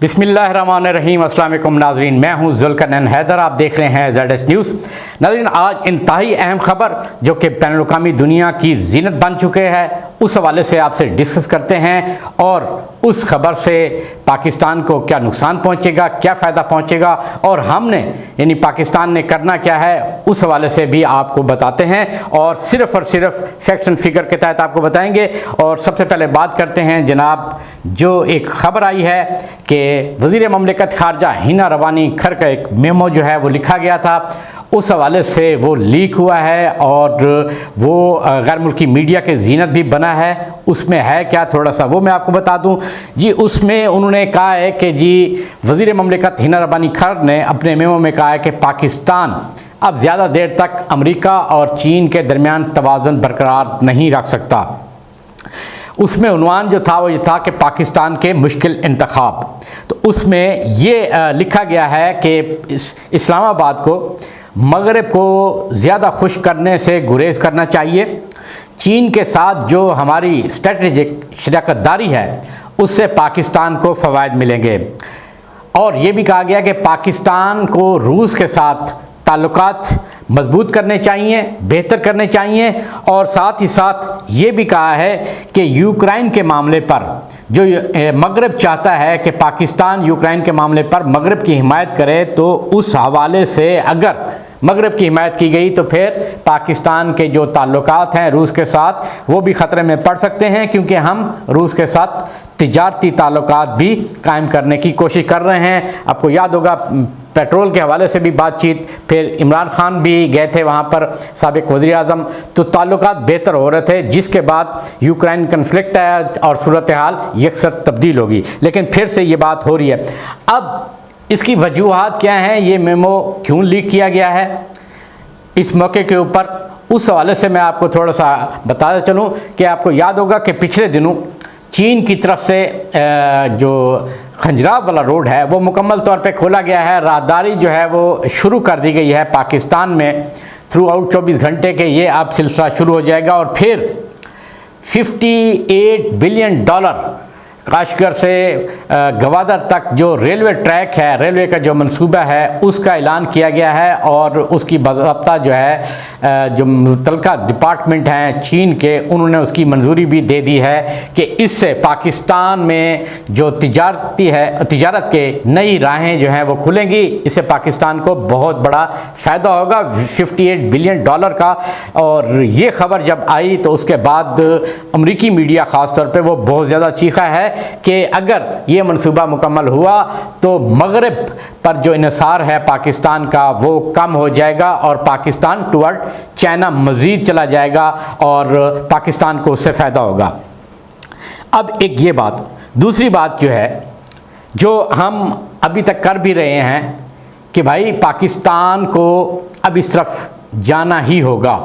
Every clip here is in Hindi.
बिस्मिल्लाहिर्रहमानिर्रहीम। अस्सलाम वालेकुम नाज़रीन, मैं हूं ज़ुल्करनैन हैदर। आप देख रहे हैं ZH न्यूज़। नाज़रीन, आज इंतहाई अहम खबर जो कि बैनुल-अक़वामी दुनिया की ज़ीनत बन चुके हैं, उस हवाले से आपसे डिस्कस करते हैं और उस खबर से पाकिस्तान को क्या नुकसान पहुंचेगा, क्या फ़ायदा पहुंचेगा और हमने यानी पाकिस्तान ने करना क्या है, उस हवाले से भी आपको बताते हैं और सिर्फ़ फैक्ट्स एंड फिगर के तहत आपको बताएंगे। और सबसे पहले बात करते हैं जनाब, जो एक ख़बर आई है कि वज़ीर ममलिकत ख़ारजा हिना रवानी खर का एक मेमो जो है वो लिखा गया था, उस हवाले से वो लीक हुआ है और वो गैर मुल्की मीडिया के ज़ीनत भी बना है। उसमें है क्या, थोड़ा सा वो मैं आपको बता दूं जी। उसमें उन्होंने कहा है कि जी वज़ीर ममलिकत हिना रवानी खर ने अपने मेमो में कहा है कि पाकिस्तान अब ज़्यादा देर तक अमेरिका और चीन के दरमियान तवाज़ुन बरकरार नहीं रख सकता। उसमें उन्वान जो था वो ये था कि पाकिस्तान के मुश्किल इंतखाब। तो उसमें ये लिखा गया है कि इस्लामाबाद को मगरब को ज़्यादा खुश करने से गुरेज़ करना चाहिए। चीन के साथ जो हमारी स्ट्रेटजिक शराकतदारी है उससे पाकिस्तान को फ़वाइद मिलेंगे। और ये भी कहा गया कि पाकिस्तान को रूस के साथ ताल्लुकात मजबूत करने चाहिए, बेहतर करने चाहिए। और साथ ही साथ ये भी कहा है कि यूक्रेन के मामले पर जो मगरब चाहता है कि पाकिस्तान यूक्रेन के मामले पर मगरब की हिमायत करे, तो उस हवाले से अगर मगरब की हिमायत की गई तो फिर पाकिस्तान के जो ताल्लुकात हैं रूस के साथ वो भी ख़तरे में पड़ सकते हैं, क्योंकि हम रूस के साथ तिजारती ताल्लुकात भी कायम करने की कोशिश कर रहे हैं। आपको याद होगा पेट्रोल के हवाले से भी बातचीत, फिर इमरान खान भी गए थे वहाँ पर, साबिक वज़ीर आज़म, तो ताल्लुकात बेहतर हो रहे थे, जिसके बाद यूक्रेन कन्फ्लिक्ट आया और सूरत हाल यकसर तब्दील होगी। लेकिन फिर से ये बात हो रही है। अब इसकी वजूहात क्या हैं, ये मेमो क्यों लीक किया गया है इस मौके के ऊपर, उस हवाले से मैं आपको थोड़ा सा बताता चलूँ कि आपको याद होगा कि पिछले दिनों चीन की तरफ से जो खंजराब वाला रोड है वो मुकम्मल तौर पे खोला गया है। राहदारी जो है वो शुरू कर दी गई है पाकिस्तान में थ्रू आउट 24 घंटे के ये अब सिलसिला शुरू हो जाएगा। और फिर $58 बिलियन काशगर से गवादर तक जो रेलवे ट्रैक है, रेलवे का जो मंसूबा है उसका ऐलान किया गया है। और उसकी बाज़ाब्ता जो है जो मुतल्लिका डिपार्टमेंट हैं चीन के, उन्होंने उसकी मंजूरी भी दे दी है कि इससे पाकिस्तान में जो तिजारत के नई राहें जो हैं वो खुलेंगी। इससे पाकिस्तान को बहुत बड़ा फ़ायदा होगा $58 बिलियन का। और ये ख़बर जब आई तो उसके बाद अमरीकी मीडिया ख़ास तौर पे वो बहुत ज़्यादा चीखा है कि अगर ये मंसूबा मुकम्मल हुआ तो मगरब पर जो इन्हिसार है पाकिस्तान का वो कम हो जाएगा और पाकिस्तान टुवर्ड चाइना मज़ीद चला जाएगा और पाकिस्तान को उससे फ़ायदा होगा। अब एक ये बात, दूसरी बात जो है जो हम अभी तक कर भी रहे हैं कि भाई पाकिस्तान को अब इस तरफ जाना ही होगा।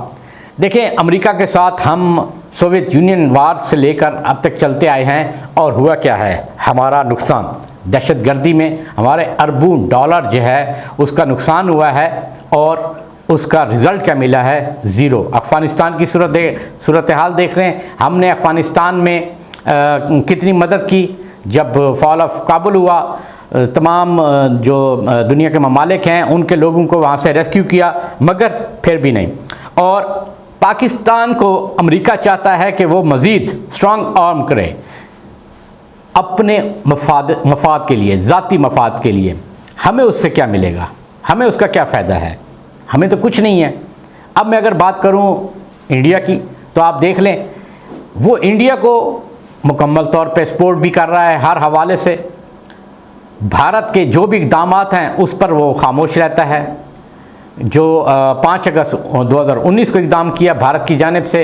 देखें, अमेरिका के साथ हम सोवियत यूनियन वार से लेकर अब तक चलते आए हैं और हुआ क्या है, हमारा नुकसान दहशतगर्दी में हमारे अरबों डॉलर जो है उसका नुकसान हुआ है और उसका रिज़ल्ट क्या मिला है, ज़ीरो। अफ़गानिस्तान की सूरत हाल देख रहे हैं, हमने अफ़गानिस्तान में कितनी मदद की जब फॉल ऑफ काबुल हुआ, तमाम जो दुनिया के ममालिक हैं उनके लोगों को वहाँ से रेस्क्यू किया, मगर फिर भी नहीं। और पाकिस्तान को अमेरिका चाहता है कि वो मज़ीद स्ट्रॉन्ग आर्म करे अपने मफाद के लिए, ज़ाती मफाद के लिए। हमें उससे क्या मिलेगा, हमें उसका क्या फ़ायदा है, हमें तो कुछ नहीं है। अब मैं अगर बात करूं इंडिया की तो आप देख लें, वो इंडिया को मुकम्मल तौर पे सपोर्ट भी कर रहा है हर हवाले से। भारत के जो भी इक़दामात हैं उस पर वो खामोश रहता है। जो 5 अगस्त 2019 को इक़दाम किया भारत की जानिब से,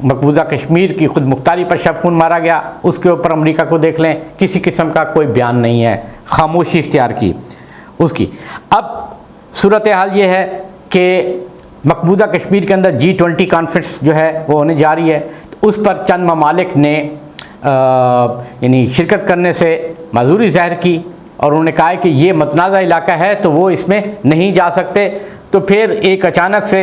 मकबूजा कश्मीर की खुद मुख्तारी पर शब खून मारा गया, उसके ऊपर अमेरिका को देख लें, किसी किस्म का कोई बयान नहीं है, खामोशी इख्तियार की उसकी। अब सूरत हाल ये है कि मकबूजा कश्मीर के अंदर G20 कॉन्फ्रेंस जो है वो होने जा रही है, तो उस पर चंद ममालिक ने यानी शिरकत करने से माजूरी ज़ाहिर की और उन्होंने कहा कि ये मतनाज़ा इलाका है तो वो इसमें नहीं जा सकते। तो फिर एक अचानक से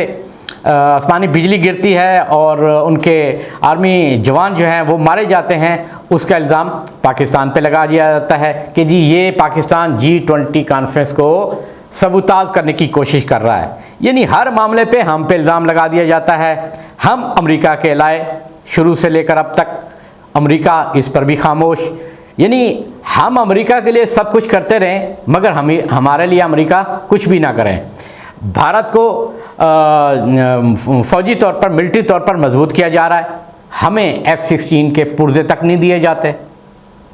आसमानी बिजली गिरती है और उनके आर्मी जवान जो हैं वो मारे जाते हैं, उसका इल्ज़ाम पाकिस्तान पे लगा दिया जाता है कि जी ये पाकिस्तान G20 कॉन्फ्रेंस को सबूताज करने की कोशिश कर रहा है। यानी हर मामले पे हम पे इल्ज़ाम लगा दिया जाता है। हम अमेरिका के लाए शुरू से लेकर अब तक, अमेरिका इस पर भी खामोश। यानी हम अमेरिका के लिए सब कुछ करते रहें मगर हमारे लिए अमेरिका कुछ भी ना करें। भारत को फौजी तौर पर, मिलिट्री तौर पर मजबूत किया जा रहा है, हमें F-16 के पुर्जे तक नहीं दिए जाते।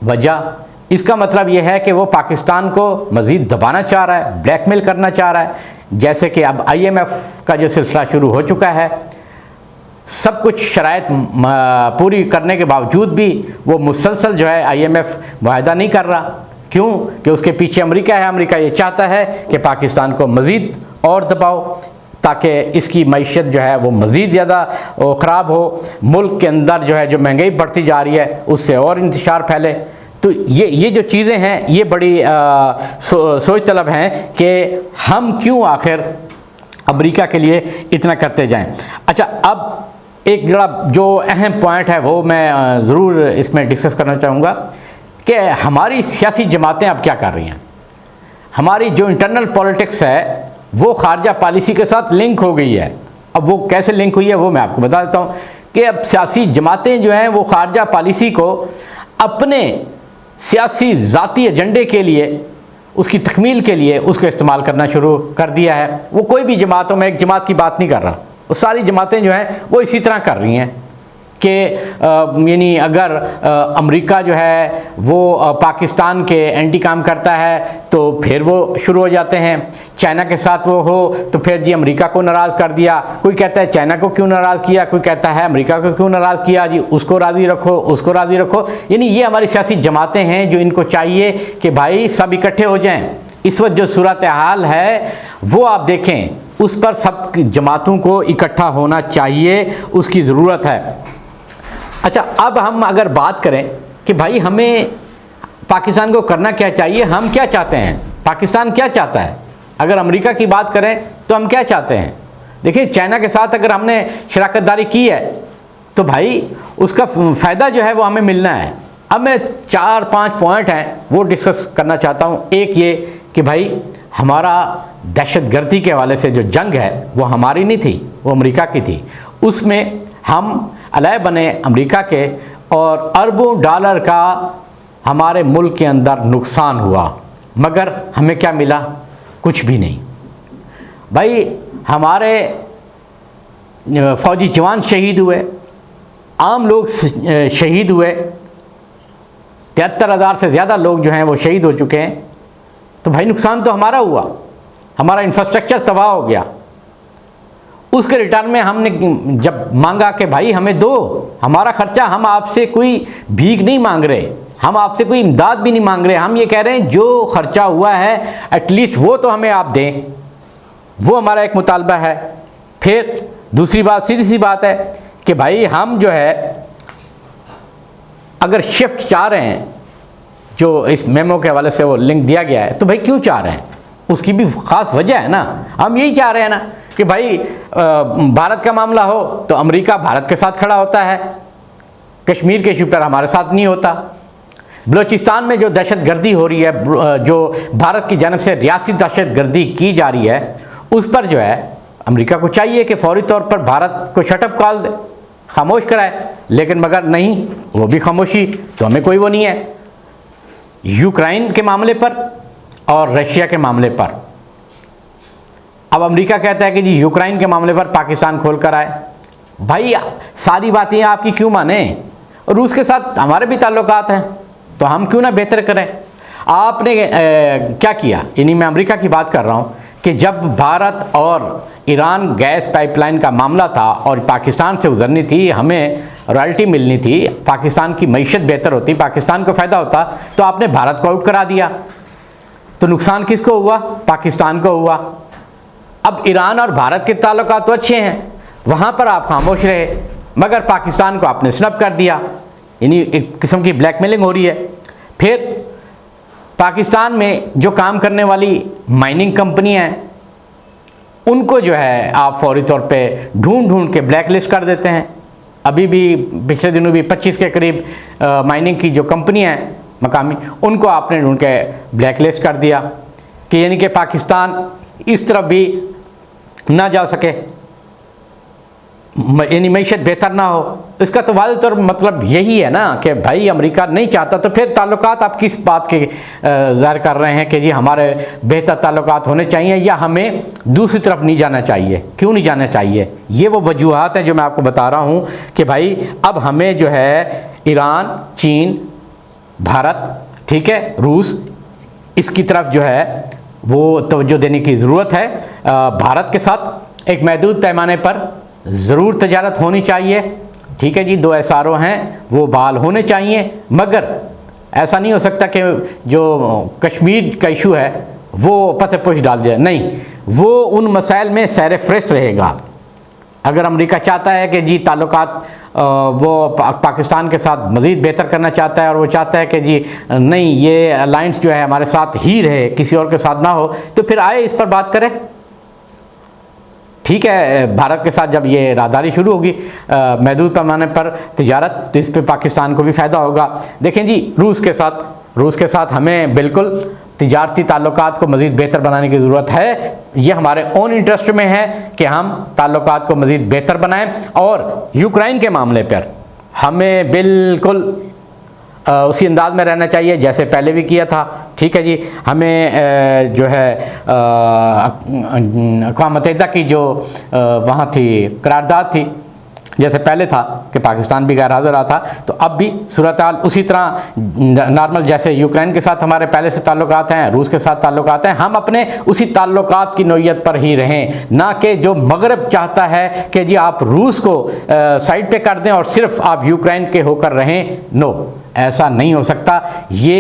वजह इसका मतलब यह है कि वो पाकिस्तान को मज़ीद दबाना चाह रहा है, ब्लैकमेल करना चाह रहा है। जैसे कि अब IMF का जो सिलसिला शुरू हो चुका है, सब कुछ शराइत पूरी करने के बावजूद भी वो मुसलसल जो है IMF मुआहदा नहीं कर रहा। क्यों? कि उसके पीछे अमेरिका है। अमेरिका ये चाहता है कि पाकिस्तान को मज़ीद और दबाओ ताकि इसकी मईशत जो है वो मज़ीद ज़्यादा ख़राब हो, मुल्क के अंदर जो है जो महंगाई बढ़ती जा रही है उससे और इंतशार फैले। तो ये जो चीज़ें हैं ये बड़ी सोच तलब हैं कि हम क्यों आखिर अमेरिका के लिए इतना करते जाएं। अच्छा, अब एक जरा जो अहम पॉइंट है वो मैं ज़रूर इसमें डिस्कस करना चाहूँगा कि हमारी सियासी जमातें अब क्या कर रही हैं। हमारी जो इंटरनल पॉलिटिक्स है वो खारजा पॉलिसी के साथ लिंक हो गई है। अब वो कैसे लिंक हुई है वो मैं आपको बता देता हूँ कि अब सियासी जमातें जो हैं वो खारजा पॉलिसी को अपने सियासी ज़ाती एजेंडे के लिए, उसकी तकमील के लिए उसको इस्तेमाल करना शुरू कर दिया है। वो कोई भी जमातों में एक जमात की बात नहीं कर रहा, वो सारी जमातें जो हैं वो इसी तरह कर रही हैं कि यानी अगर अमेरिका जो है वो पाकिस्तान के एंटी काम करता है तो फिर वो शुरू हो जाते हैं। चाइना के साथ वो हो तो फिर जी अमेरिका को नाराज़ कर दिया। कोई कहता है चाइना को क्यों नाराज़ किया, कोई कहता है अमेरिका को क्यों नाराज़ किया, जी उसको राज़ी रखो, उसको राज़ी रखो। यानी ये हमारी सियासी जमातें हैं जो इनको चाहिए कि भाई सब इकट्ठे हो जाएं। इस वक्त जो सूरत हाल है वो आप देखें, उस पर सब जमातों को इकट्ठा होना चाहिए, उसकी ज़रूरत है। अच्छा, अब हम अगर बात करें कि भाई हमें पाकिस्तान को करना क्या चाहिए, हम क्या चाहते हैं, पाकिस्तान क्या चाहता है। अगर अमेरिका की बात करें तो हम क्या चाहते हैं। देखिए, चाइना के साथ अगर हमने शराकतदारी की है तो भाई उसका फ़ायदा जो है वो हमें मिलना है। अब मैं 4-5 पॉइंट हैं वो डिस्कस करना चाहता हूँ। एक ये कि भाई हमारा दहशतगर्दी के हवाले से जो जंग है वो हमारी नहीं थी, वो अमेरिका की थी। उसमें हम अलाय बने अमेरिका के और अरबों डॉलर का हमारे मुल्क के अंदर नुकसान हुआ, मगर हमें क्या मिला? कुछ भी नहीं। भाई हमारे फ़ौजी जवान शहीद हुए, आम लोग शहीद हुए, 73,000 से ज़्यादा लोग जो हैं वो शहीद हो चुके हैं। तो भाई नुकसान तो हमारा हुआ, हमारा इंफ्रास्ट्रक्चर तबाह हो गया। उसके रिटर्न में हमने जब मांगा कि भाई हमें दो, हमारा खर्चा, हम आपसे कोई भीख नहीं मांग रहे, हम आपसे कोई इमदाद भी नहीं मांग रहे, हम ये कह रहे हैं जो खर्चा हुआ है एटलीस्ट वो तो हमें आप दें, वो हमारा एक मुतालबा है। फिर दूसरी बात, सीधी सी बात है कि भाई हम जो है अगर शिफ्ट चाह रहे हैं, जो इस मेमो के हवाले से वो लिंक दिया गया है, तो भाई क्यों चाह रहे हैं, उसकी भी ख़ास वजह है ना। हम यही चाह रहे हैं ना कि भाई भारत का मामला हो तो अमेरिका भारत के साथ खड़ा होता है, कश्मीर के इशू पर हमारे साथ नहीं होता। बलूचिस्तान में जो दहशतगर्दी हो रही है, जो भारत की जानब से रियासती दहशतगर्दी की जा रही है, उस पर जो है अमेरिका को चाहिए कि फौरी तौर पर भारत को शटअप कॉल दे, खामोश कराए। लेकिन मगर नहीं, वो भी खामोशी, तो हमें कोई वो नहीं है। यूक्रेन के मामले पर और रशिया के मामले पर अब अमेरिका कहता है कि जी यूक्रेन के मामले पर पाकिस्तान खोल कर आए। भाई सारी बातें आपकी क्यों माने, रूस के साथ हमारे भी ताल्लुकात हैं, तो हम क्यों ना बेहतर करें। आपने क्या किया, यानी मैं अमेरिका की बात कर रहा हूँ कि जब भारत और ईरान गैस पाइपलाइन का मामला था और पाकिस्तान से गुजरनी थी, हमें रॉयल्टी मिलनी थी, पाकिस्तान की मईशत बेहतर होती, पाकिस्तान को फ़ायदा होता, तो आपने भारत को आउट करा दिया। तो नुकसान किसको हुआ? पाकिस्तान को हुआ। अब ईरान और भारत के ताल्लुकात तो अच्छे हैं, वहाँ पर आप खामोश रहे, मगर पाकिस्तान को आपने स्नब कर दिया, यानी एक किस्म की ब्लैकमेलिंग हो रही है। फिर पाकिस्तान में जो काम करने वाली माइनिंग कंपनियाँ हैं उनको जो है आप फौरी तौर पे ढूंढ के ब्लैक लिस्ट कर देते हैं। अभी भी पिछले दिनों भी 25 के करीब माइनिंग की जो कंपनियां हैं मकामी, उनको आपने ढूंढ के ब्लैक लिस्ट कर दिया कि यानी कि पाकिस्तान इस तरफ भी ना जा सके, यानी मैशत बेहतर ना हो। इसका तो वाज़ेह तौर मतलब यही है ना कि भाई अमेरिका नहीं चाहता, तो फिर ताल्लुकात आप किस बात के ज़ाहिर कर रहे हैं कि जी हमारे बेहतर ताल्लुकात होने चाहिए या हमें दूसरी तरफ नहीं जाना चाहिए। क्यों नहीं जाना चाहिए? ये वो वजूहात हैं जो मैं आपको बता रहा हूँ कि भाई अब हमें जो है ईरान, चीन, भारत, ठीक है, रूस, इसकी तरफ जो है वो तवज्जो देने की ज़रूरत है। भारत के साथ एक महदूद पैमाने पर ज़रूर तजारत होनी चाहिए, ठीक है जी। 2 एसआरओ हैं वो बहाल होने चाहिए, मगर ऐसा नहीं हो सकता कि जो कश्मीर का इशू है वो पसे पुश डाल दिया, नहीं, वो उन मसाइल में सैर फहरिस्त रहेगा। अगर अमेरिका चाहता है कि जी ताल्लुकात वो पाकिस्तान के साथ मज़ीद बेहतर करना चाहता है और वो चाहता है कि जी नहीं ये अलायंस जो है हमारे साथ ही रहे, किसी और के साथ ना हो, तो फिर आए इस पर बात करें। ठीक है, भारत के साथ जब ये राहदारी शुरू होगी महदूद पैमाने पर तिजारत, तो इस पर पाकिस्तान को भी फ़ायदा होगा। देखें जी, रूस के साथ हमें बिल्कुल तिजारती ताल्लुकात को मज़ीद बेहतर बनाने की ज़रूरत है। ये हमारे ओन इंटरेस्ट में है कि हम ताल्लुकात को मज़ीद बेहतर बनाएं, और यूक्रेन के मामले पर हमें बिल्कुल उसी अंदाज में रहना चाहिए जैसे पहले भी किया था, ठीक है जी। हमें जो है अक़वाम मुत्तहिदा की जो वहाँ थी करारदाद थी, जैसे पहले था कि पाकिस्तान भी गैर हाज़िर रहा था, तो अब भी सूरत हाल उसी तरह नॉर्मल, जैसे यूक्रेन के साथ हमारे पहले से ताल्लुकात हैं, रूस के साथ ताल्लुकात हैं, हम अपने उसी ताल्लुकात की नौइयत पर ही रहें, ना कि जो मगरब चाहता है कि जी आप रूस को साइड पे कर दें और सिर्फ आप यूक्रेन के होकर रहें। नो, ऐसा नहीं हो सकता। ये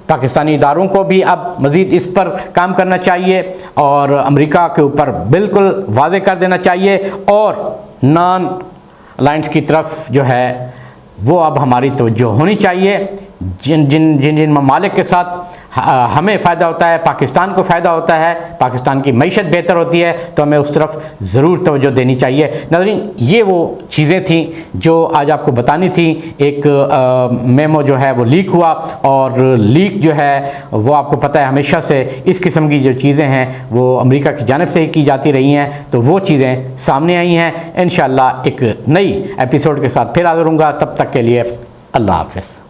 पाकिस्तानी इदारों को भी अब मज़ीद इस पर काम करना चाहिए और अमेरिका के ऊपर बिल्कुल वाज़ेह कर देना चाहिए, और नॉन अलायंस की तरफ जो है वो अब हमारी तवज्जो होनी चाहिए। जिन ममालिक के साथ हमें फ़ायदा होता है, पाकिस्तान को फ़ायदा होता है, पाकिस्तान की मईशत बेहतर होती है, तो हमें उस तरफ ज़रूर तवज्जो देनी चाहिए। नाज़रीन, ये वो चीज़ें थी जो आज आपको बतानी थी। एक मेमो जो है वो लीक हुआ, और लीक जो है वो आपको पता है हमेशा से इस किस्म की जो चीज़ें हैं वो अमेरिका की जानिब से ही की जाती रही हैं, तो वो चीज़ें सामने आई हैं। इंशाअल्लाह एक नई एपिसोड के साथ फिर हाज़िर होऊंगा, तब तक के लिए अल्लाह हाफ़िज़।